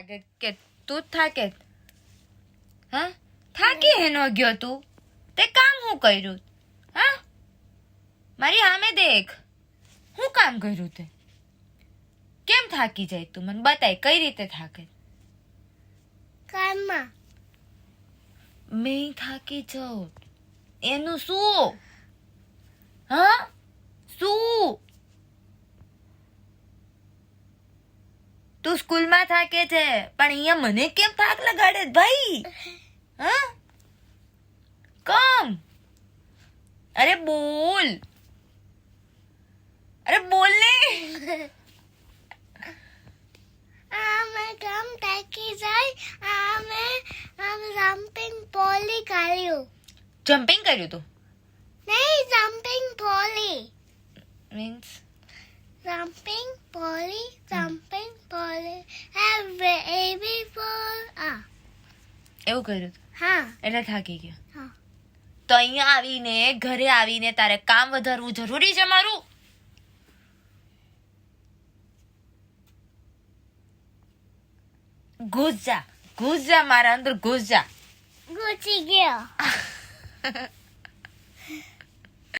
લાગે કે તું જ થાકે હા થાકી હેનો ગયો તું તે કામ હું કર્યું હા મારી સામે દેખ હું કામ કર્યું તે કેમ થાકી જાય તું મને બતાય કઈ રીતે થાકે કામમાં મેં થાકી જાઉં એનું શું હા શું તું સ્કૂલમાં થાકે છે પણ અહીંયા મને કેમ થાક લગાડે છે ભાઈ હા કમ અરે બોલ ને મેં કામ થાકી જાય આમ જમ્પિંગ પોલી કર્યું જમ્પિંગ કર્યું તું નહીં jumping poly means jumping poly એવી ફોર એવું કર્યું તું હા એટલે થાકી ગયો હા તો અહીંયા આવીને ઘરે આવીને તારે કામ વધારવું જરૂરી છે મારું ઘૂસ જા મારા અંદર ઘૂસ જા ગુચી ગયો